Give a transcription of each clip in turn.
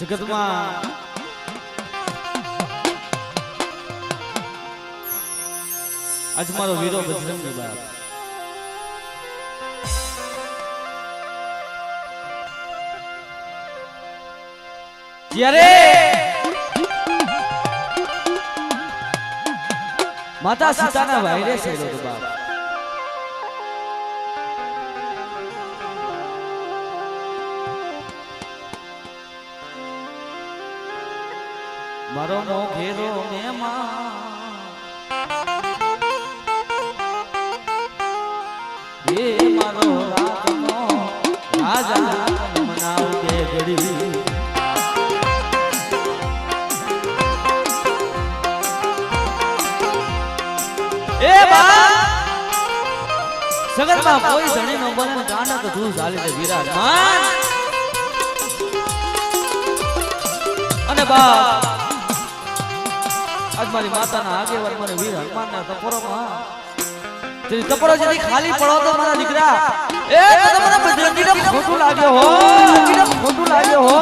જગતમાં આજ મારો વીરો બજરંગી બાપ જ્યારે માતા સીતાના વાયરે સેલો તો બાપ મારો મો ઘેરો મહેમાન એ મારો રાતનો રાજા મનાવ કે ઘડી એ બા સગરમાં કોઈ ધણી નો બને કાના તો ધૂળ ઝાલી દે વિરાજમાન અને બા આજ મારી માતાના આગેવાન મને વીર હનુમાનના તપોરોમાં તેરી તપોરો જેથી ખાલી પડો તો મારા દીકરા એ તો મને બજરંગીને ખોટું લાગ્યો હો ખોટું લાગ્યો હો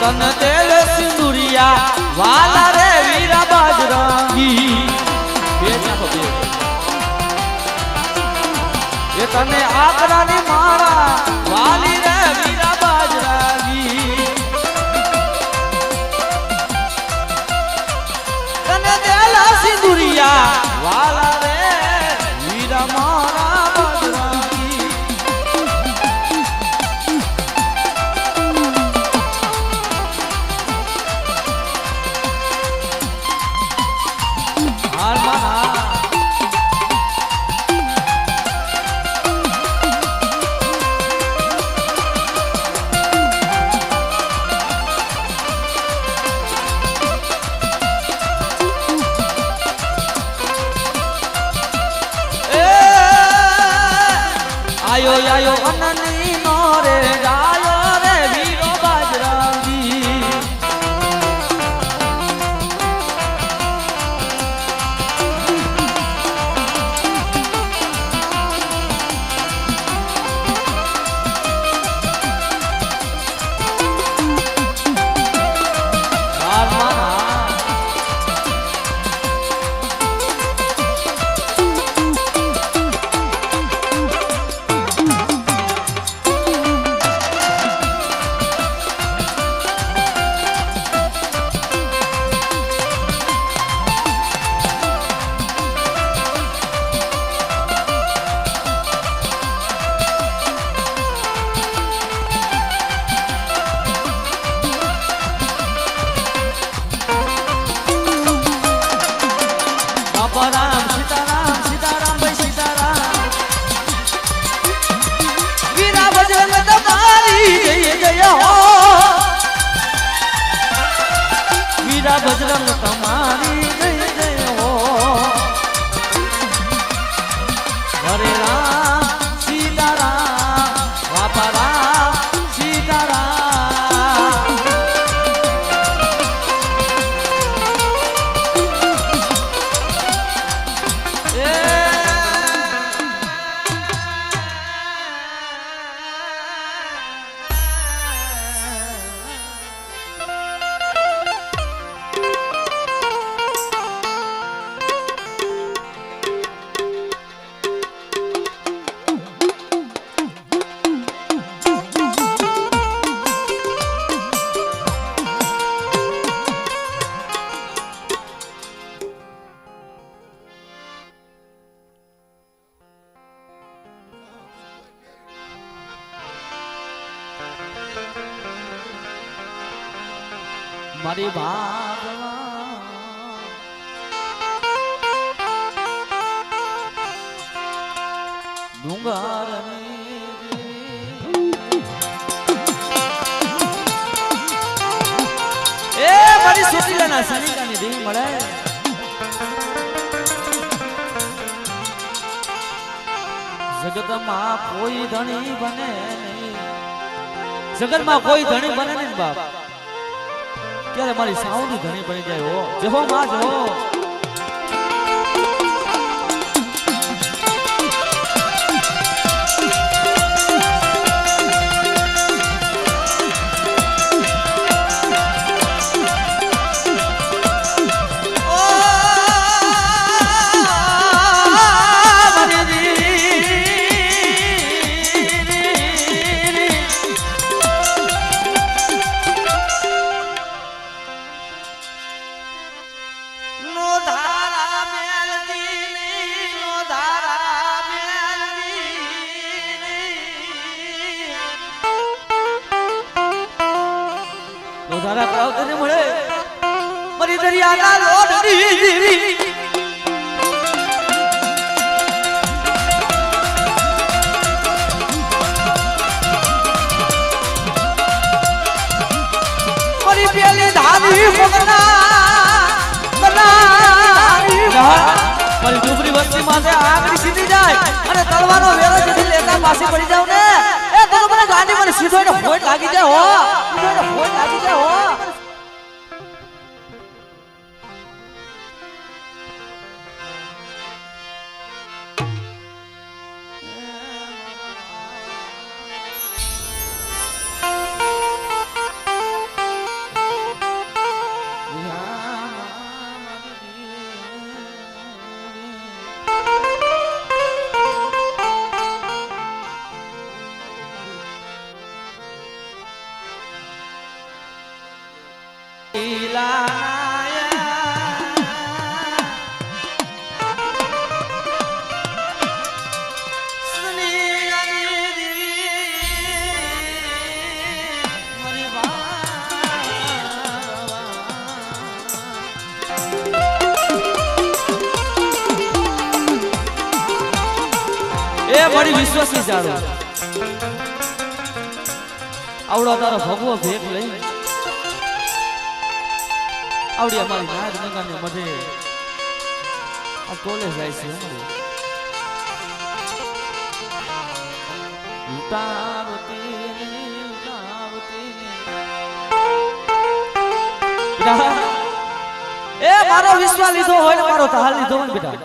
તન તેલ સિંદુરિયા વાલા રે વીરા બજરંગી બે ચાપો બે એ તને આકરાની મારા વાલી રે વીરા બજરંગી તને તેલ સિંદુરિયા વાલા રે વીરા મારા બજરંગી આયો આયો અનની નો રે જાયો રે વીરો બજરંગી રામ સીતારામ સીતારામ ભાઈ સીતારામ વીરા બજરંગ તમારી જય જય હો વીરા બજરંગ તમારી જય જય હો હરે રામ સીતારામ બાપા રામ સીતારામ મારી ભાગમાં ડુંગરની એ મારી સોટીલાના સનિકાની દેવી મળે જગતમાં કોઈ ધણી બને નહીં, જગતમાં કોઈ ધણી બને નહીં બાપ, ત્યારે મારી સાઉની ધણી બની જાય હો. જહો માં જહો. મારી ડુબરી વસ્તી માથે આગળ સીધી જાય અને તલવાનો વેરો જેથી લેતા પાછી પડી જાવ ને એ તો મને ગાડી મને સીધો ને ફોટ લાગી જાય હો, સીધો ને ફોટ લાગી જાય હો. એ મારી વિશ્વાસી જાડો આવડો તારો ભગવો ભેગ લઈ આવડી અમારી નાગ નગાને મધે આ કોલેજ જાય છે અમારી એ મારો વિશ્વાસ લીધો હોય ને મારો તાલ લીધો હોય બેટા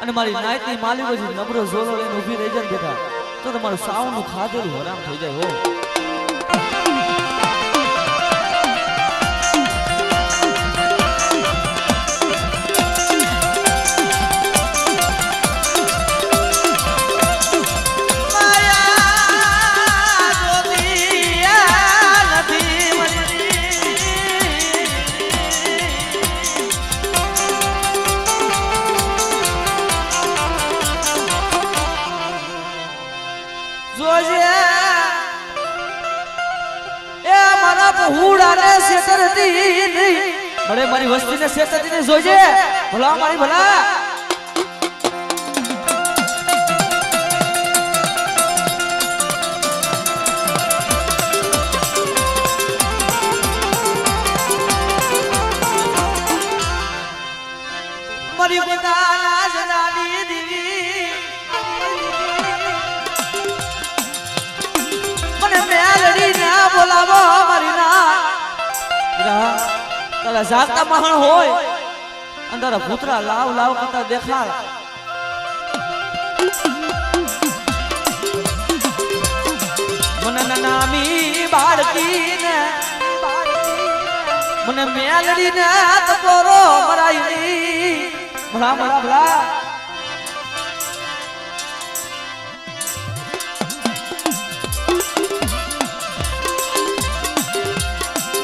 અને મારી નાઈટની માલી પછી નબરો ઝોલો લઈને ઊભી રહી જાય બેટા તો તમારું સાવનું ખાધેલું હરામ થઈ જાય હો. મારી વસ્તીને શેતરતી જોજે ભલા મારી ભલા. મારી પોતાના જનાની દીવી મને મેલડી ના બોલાવો મારી ના તારા જાગતા મહાણ હોય અંધારા ભૂતરા લાવ લાવ કરતા દેખાડ મને નામી બાળકીને મને મેલડીને તપોરો મરાઈ ભલા ભલા ભલા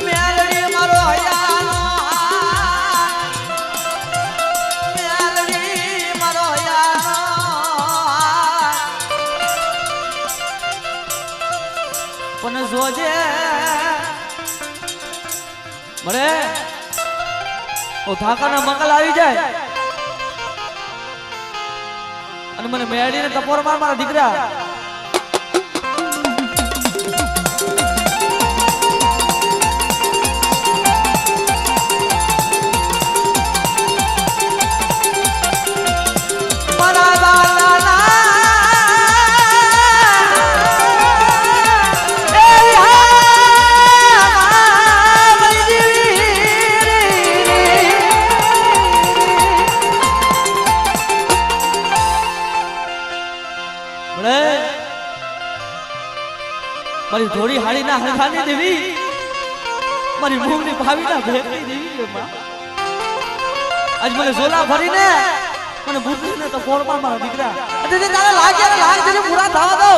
મેલડી મારો હયા પણ જોજે મરે ઓ થાકાના મંગલ આવી જાય અને મને મેળીને ટપોર માર મારા દીકરા મારા બાલાના મારી ધોળી હાડી ના હળગાની દેવી મારી મૂંગની ભાવી ના ભેગની દેવી આજ મને ઝોલા ભરીને મને બુદ્ધિને તો ફોડમાં મારા દીકરા એટલે તારે લાગ્યા લાગ જેને પૂરા થવા દો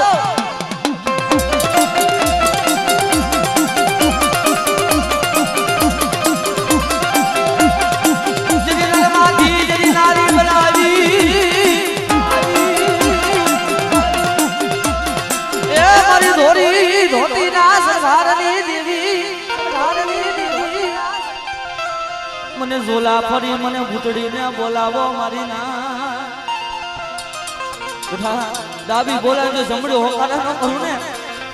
મને ઝોલા ફરી મને ભૂતડીને બોલાવો મારી ના બેઠા ડાબી બોલાવે તો જમડી હોકારા ન કરું ને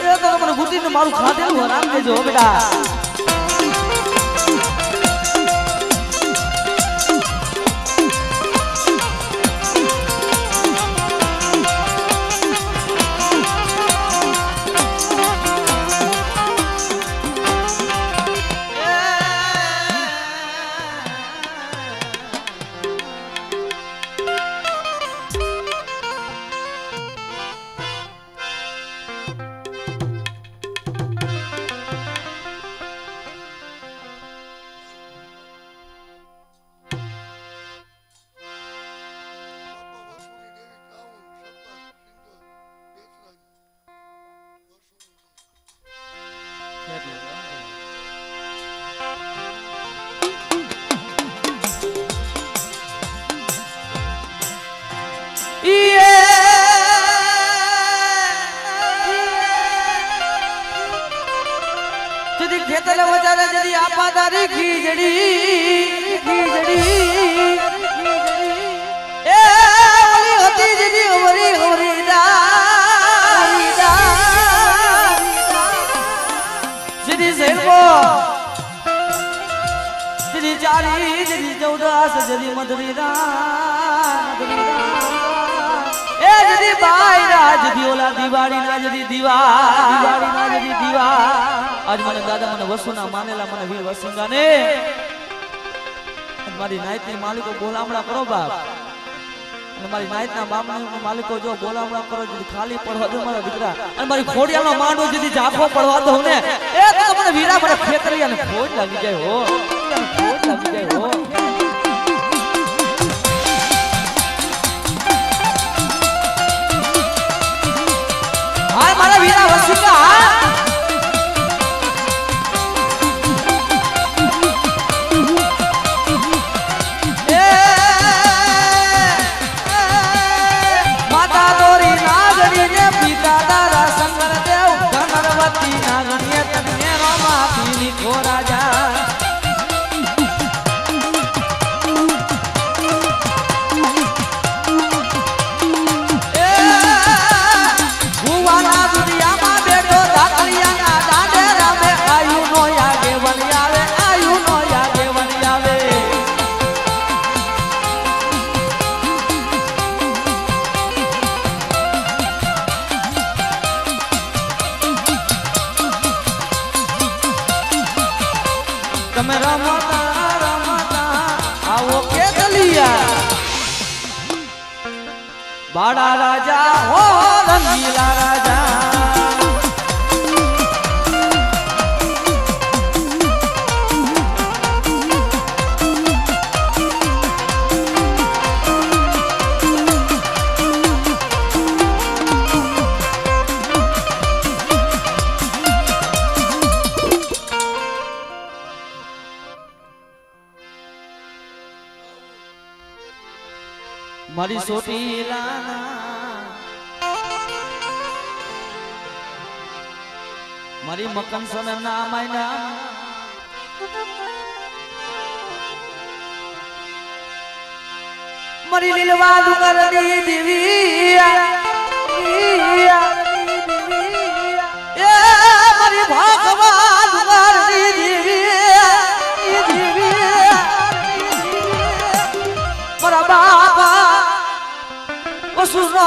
એ તો મને ભૂતીને મારું ખાધેલું હરામ દેજો બેટા ખેતર વજારે જડી આપાદારી ખીજડી એ ઓલી હતી જડી ઓરી ઓરી દા જડી સેલકો જડી ચારી જડી ચૌદાસ જડી મધરી એ જડી બાઈ રાજ દી ઓલા દિવાળી ના જડી દીવા આજ મને દાદા મને વસુના માનેલા મને વીર વસિંગા ને મારી નાઈત ની માલિકો બોલામણા કરો બાપ અને મારી નાઈત ના બાપ ના માલિકો જો બોલામણા કરો જો ખાલી પડવા દો મારા દીકરા અને મારી ખોડિયાનો માંડો જદી જાફો પડવા દો ને એ તો મને વીરા મને ખેતરી અને ખોડ લાગી જાય હો હાય મારા વીરા વસિંગા તમે રમતા આવો કે દલિયા બાડા રાજા હો રંગીલા રાજા મારી સોટી લાના મારી મકન સન ના માયના મારી લીલવા ડુંગર ની દેવી એ મારી ભાગવા ડુંગર ની દેવી મારા બાપા વસુનો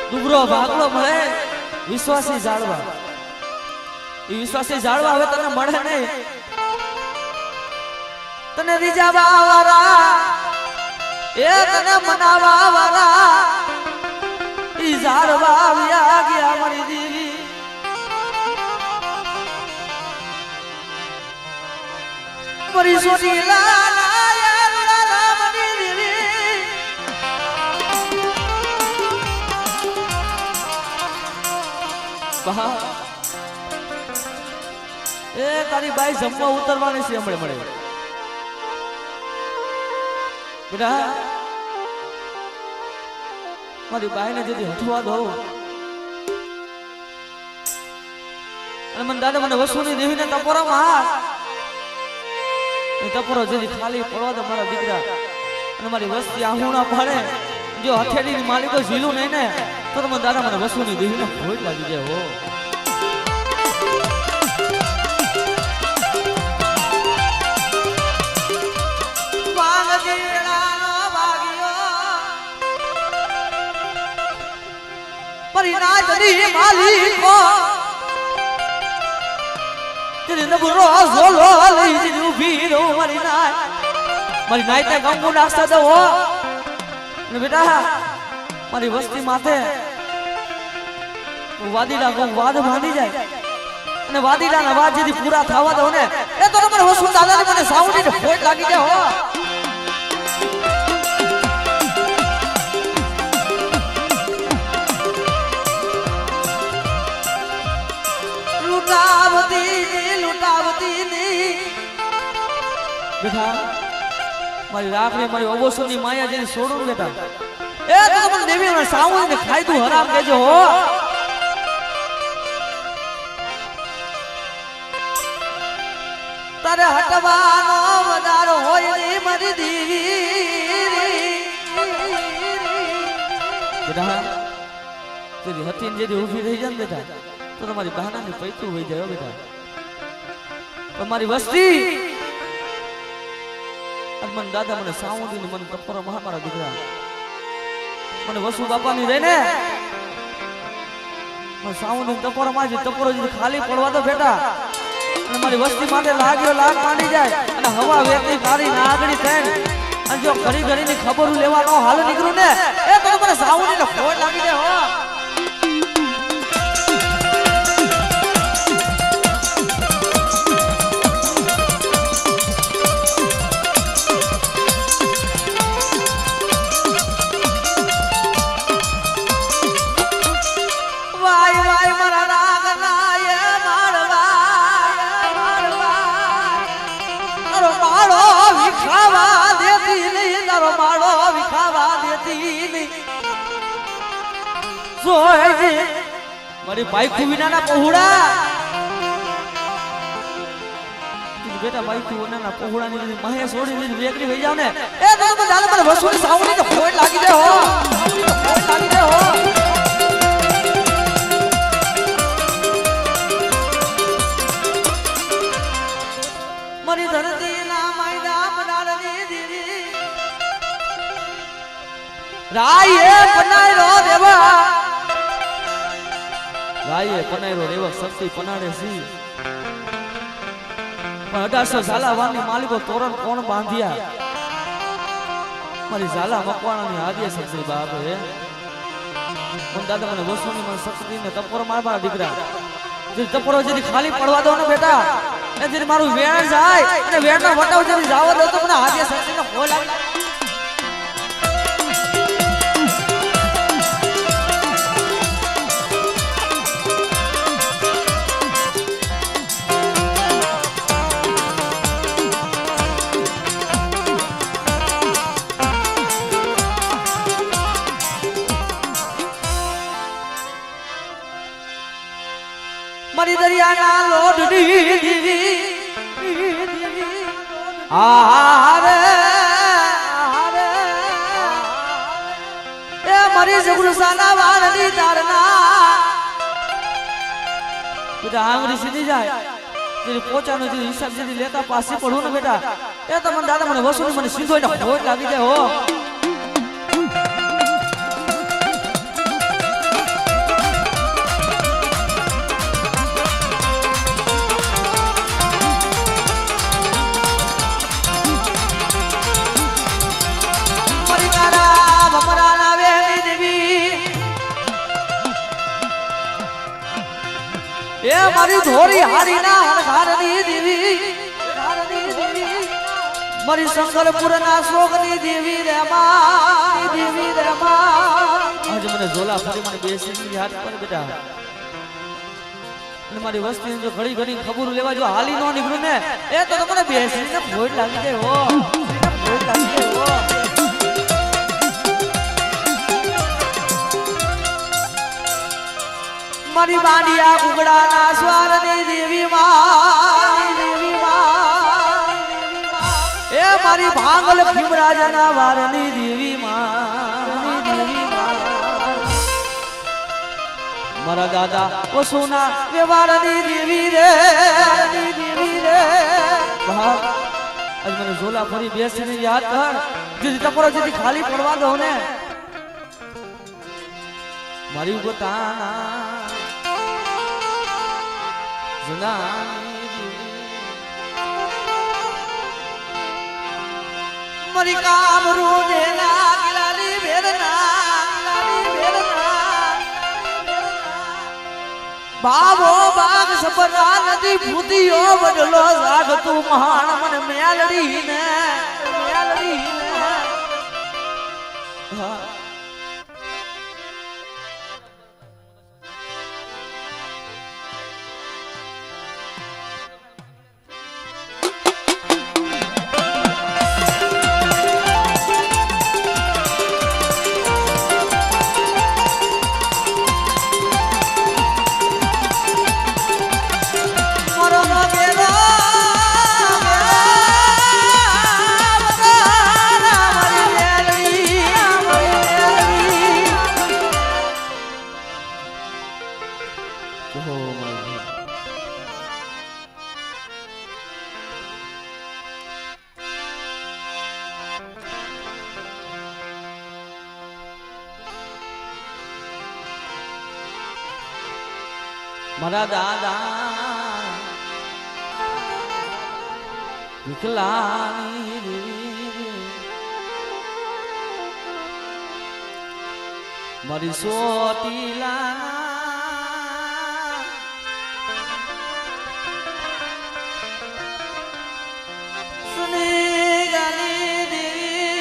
ડુંગરો ભાગલો મળે વિશ્વાસી જાળવા એ વિશ્વાસી જાળવા હવે તને મળે નહીં તને રીજાવા વાળા એ તને મનાવા વાળા ઈ જાળવા આવ્યા ગયા મારી દેવી મારી સોની એ તારી બાઈ જમવા ઉતરવાની છે હમણે મળે બેટા મારી બાઈને જેથી હઠવા દો અને મને દાદા મને વસુની દેવીને ટપોરામાં ટપોરો જેથી ખાલી પડવા દો મારા દીકરા અને મારી વસ્તી આહુણા પાડે જો હથેળીની માલિકો ઝીલું નહીં ને તો મને દાદા મને વસુની દેવીને ભોજ લાગી જાય હો પરિણાજની માલિકો તેરે નબરો ઝોલો લઈ ઉભી રહો મારી નાય તે ગંગુ નાસ્તા દો ને બેટા મારી વસ્તી માથે વાદીડા ગો વાદ ભાંડી જાય અને વાદીડાના વાદ જેથી પૂરા થવા દો ને એ તો મને વસુ દાદાને મને સાઉન્ડીને ફોટ લાગી જાય હો બેટા મારી રાખડી મારી ઓબોસોની માયા જેની છોડું બેટા એ તો મને દેવીને સાઉન્ડને ખાઈતું હરામ કેજો હો તારે હટવાનો વધારો હોય ની મારી દેવી બેટા તેરી હતીન જેથી ઊભી રહી જાય બેટા તો તમારી બહાનાની પૈતું હોઈ જાય બેટા તમારી વસ્તી મને દાદા મને સાઉન્ડી મને ટપરો મારા દીકરા મને વસુ બાપાની રહે ને મને સાઉન્ડી ટપરો માં ટપરો ખાલી પડવા દો બેટા અને મારી વસ્તી માટે લાગ્યો લાગ માંડી જાય અને હવા વેતી મારી નાગડી થઈને અને જો ઘડી ઘડીની ખબર લેવાનો હાલ નીકળું ને એ તો મને સાઉન્ડીને ફોડ લાગી જાય હો મારી ભાઈ ખુવીના ના પહોળા બેટા ભાઈ ખુવીના ના પહોળા ની માહે છોડી દીધી વેકરી થઈ જાવ ને એ તો મને મને વસુની સાવણી તો ફોડ લાગી જાય હો ફોડ લાગી જાય હો મારી ધરતી ના માયના બનારની દીદી રાયે બનાયરો દેવા રાયે પનાયરો રેવક શક્તિ પનાડે સી પણ 1800 ઝાલાવાની માલિકો તોરણ કોણ બાંધ્યા મારી ઝાલા મકવાણાની હાદીએ શક્તિ બાપ હે પણ દાદા મને વસુની મને શક્તિ ને ટપોરો મારવા દીકરા જે ટપોરો જેથી ખાલી પડવા દો ને બેટા એ જેથી મારું વેણ જાય અને વેણનો વટાવ જેથી જાવ દો તો મને હાદીએ શક્તિ ને ખોલ આવી મારી દરિયાના લોઢડી આરે આરે એ મારી જગુરસાના વાળની તારના બેટા આંગળી સીધી જાય જે પોચાનો જે હિસાબ જેથી લેતા પાછી પડું ને બેટા એ તો મને દાદા મને વસુની મને સીધો એટલે ભોજ લાગી જાય હો એ મારી ધોરી હારી ના હરઘારની દેવી મારી શંકરપુરના શોકની દેવી રે માં દેવી રે માં આજે મને ઝોલા ફરી મને બેસી યાદ કર બેટા અને મારી વસ્તી જો ઘડી ઘડી ખબર લેવા જો હાલી નો નીકળું ને એ તો તમને બેસીને ભોજ લાગી જાય હો ભોજ લાગી જાય હો મારી બાંડિયા કુકડાના સ્વારની દેવી માં એ મારી ભાંગલ ખીમરાજના વારની દેવી માં મારા દાદા પશુના વ્યવહારની દેવી રે ભાગ આજ મને ઝોલા ફરી બેસીને યાદ કર જેથી તમારો જેથી ખાલી પડવા દો ને મારી પોતાના મારી કામરૂ દેના ગિલાલી બેરના બાબો બાગ સપના નદી ભૂતિયો બદલો રાગ તું મહાન મને મેલડી ને મારા દાદા વિકલાની મારી સોટીલા સુની ગાલી દેવી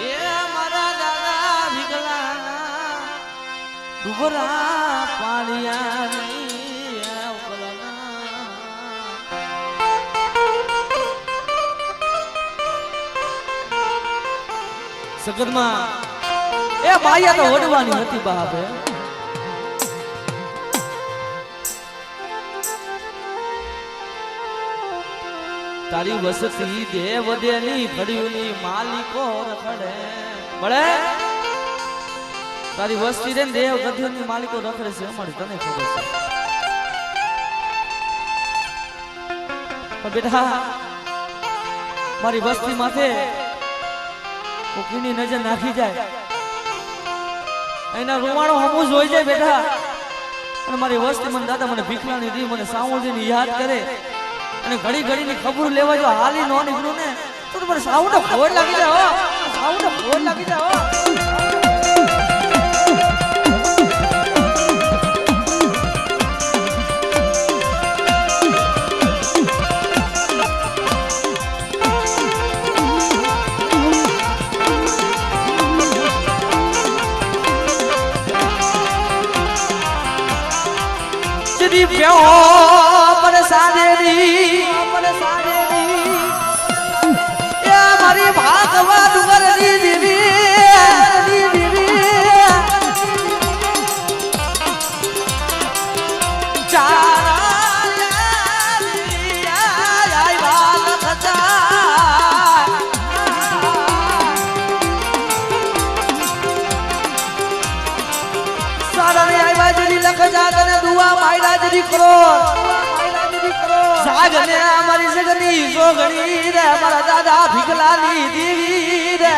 એ મારા દાદા વિકલાના ડુબરા પાળિયાની સગરમાં એ માયા તો વડવાની હતી બાપે તારી વસતી દેવ દેની ઘડીઓની માલિકો રખડે મળે તારી વસ્તી રે દેવ ગધ્યોની માલિકો રખડે છે અમારી તને ખબર છે પણ બેટા મારી વસ્તી માથે કોકીની નજર નાખી જાય એના રૂવાણો હમું જોઈ જાય બેટા અને મારી વસ્તી મને દાદા મને ભીખલાની દી મને સાવળજીની યાદ કરે અને ઘડી ઘડીની ખબર લેવા જો હાલી નો નીકળું ને તો મને સાવડો ફોડ લાગી જાય હો સાવડો ફોડ લાગી જાય હો મારી ભાગવા ડુંગરની દેવી લખ જાગને દુઆ માયલા જરી કરો જાગને અમારી જગની જોગણી રે મારા દાદા ભીખલાની દેવી રે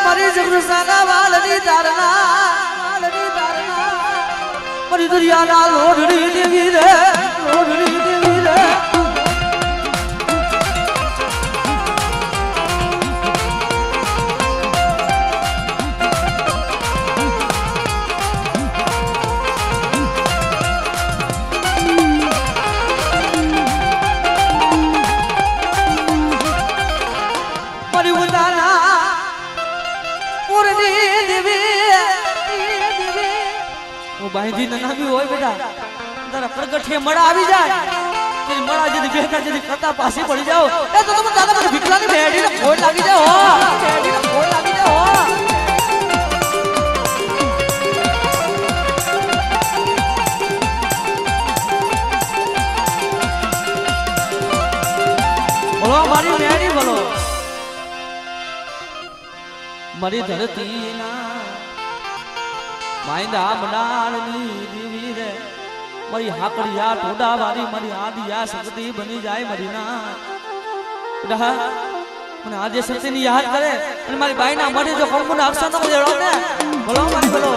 મારી જગૃસાના વાલની તારના મારી દરિયાના લોઢડી દેવી રે લોઢડી દેવી રે મારી ઉદાના પૂરની દેવી હું બાંધી નનાવી હોય બેટા તારા પ્રગટે મળા આવી જાય તે મળા જેથી બેટા જેથી કતા પાછી પડી જાવ એ તો તમે દાદા મને ભીખલાની બેડીને ખોડ લાગી જાય હો બેડીને ખોડ લાગી જાય હો બોલો મારી મેડી બોલો મારી ધરતીના માયદા મનાળની દેવી રે મારી હાકડિયા ટોડા વાળી મારી આદિયા શક્તિ બની જાય મારી ના બેટા મને આદિ શક્તિની યાદ કરે અને મારી બાઈના મઢે જો કંકુના અક્ષર ન દેડો ને બોલો મારી બોલો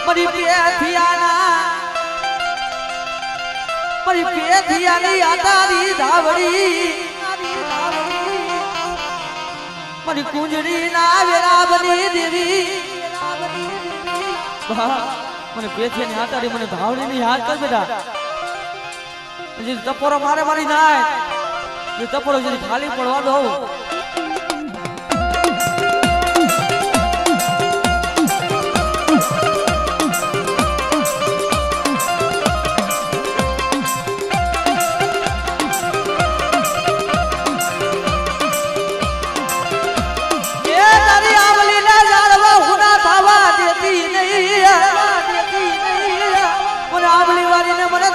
મારી પેથિયાના મારી પેથિયાની આતારી ધાવડી મારી કુંજડી ના વેરા બની દેવી મને પેથિયાની આતારી મને ધાવડી ની યાદ કર બેટા જે ટપોરો મારે મારી નાય જે ટપોરો જે ખાલી પડવા દો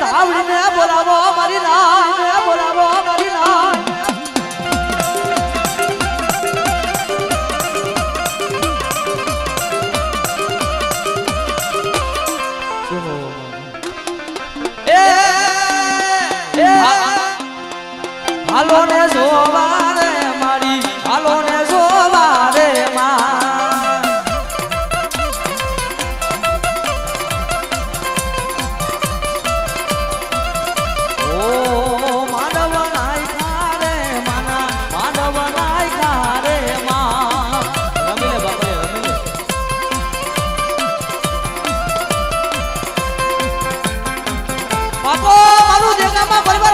ધાવડીને બોલાવો મારી નાય બોલાવો મારી નાય હાલો ને જોવા રે મારી હાલો ને જોવા રે માં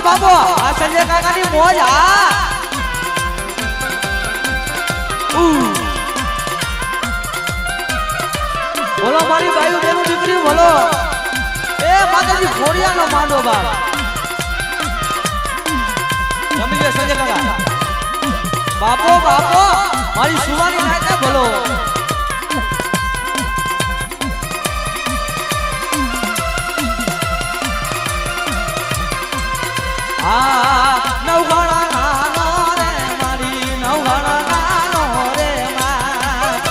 બાબો આ સંજય કાકાની મોજ આ બોલો મારી બાયુ બેનું દીકરી બોલો એ માતાજી ખોડિયાનો માંડો બાપ રમી લે સંજય કાકા બાપો બાપો મારી સુવાની નાયતા બોલો નવગણા નાનો રે મારી નવગણા નાનો રે માં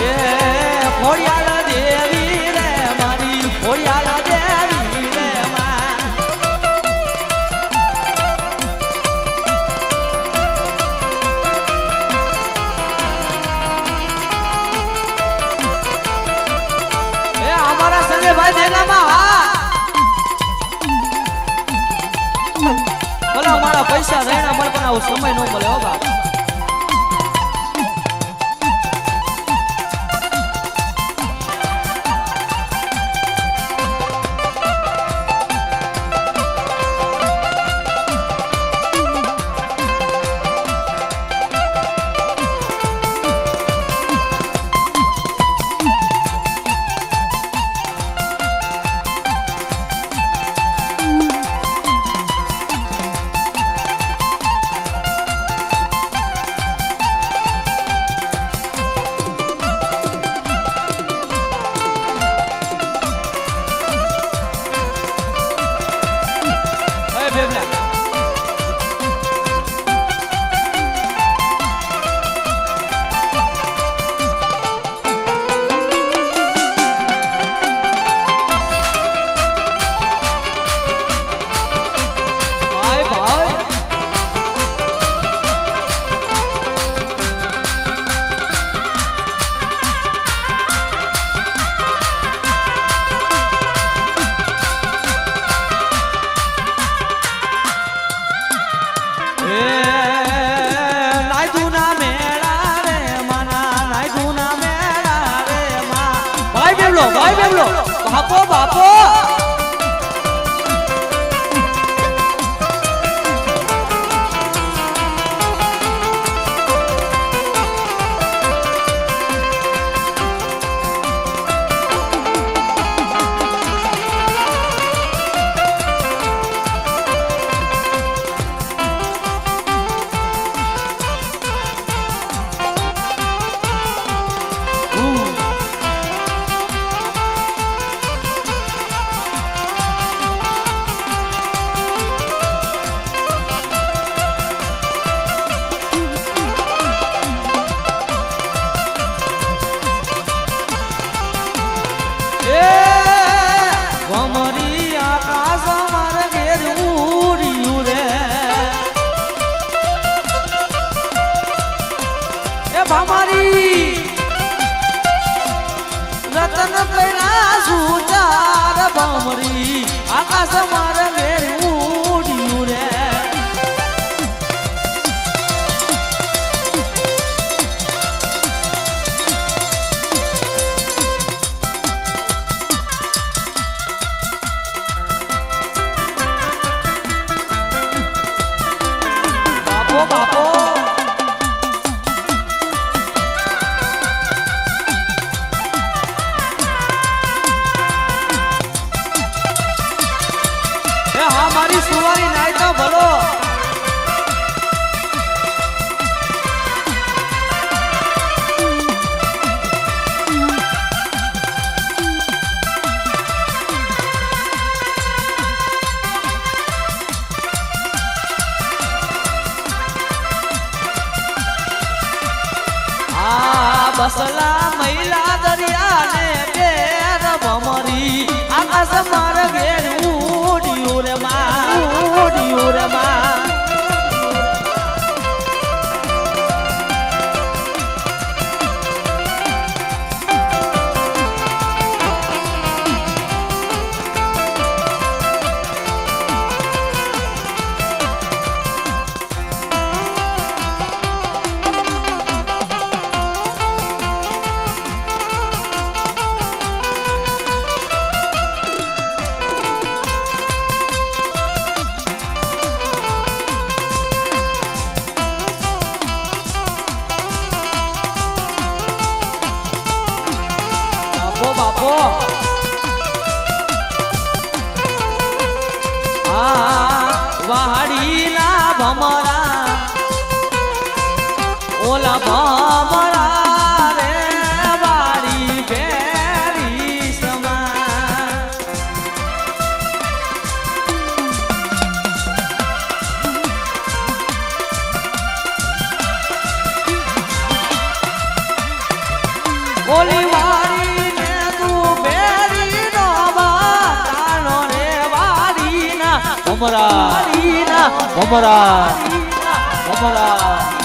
એ ખોડિયાળ દેવી રે મારી ખોડિયાળ દેવી રે માં એ અમારા સંજયભાઈ દેગામાં ભલા મારા પૈસા રહેણા મળે પણ આવો સમય ન મળે હો બાપ ભાઈ બેવલો બાપો બાપો રતન કૈલા સુચાર ભમરી આકાશ મારે ઘેર ઉડ્યું રે બાપો બાપો हमारी सुवारी नाई तो बोलो बसला महिला दरिया ने बेर भमरी आकाश मार घेर उड़ियो रे माँ बापो वाड़ी ना भमरा ओला भमरा रे वाड़ी बेरी समा ओली वाड़ी Omara, Omara, Omara.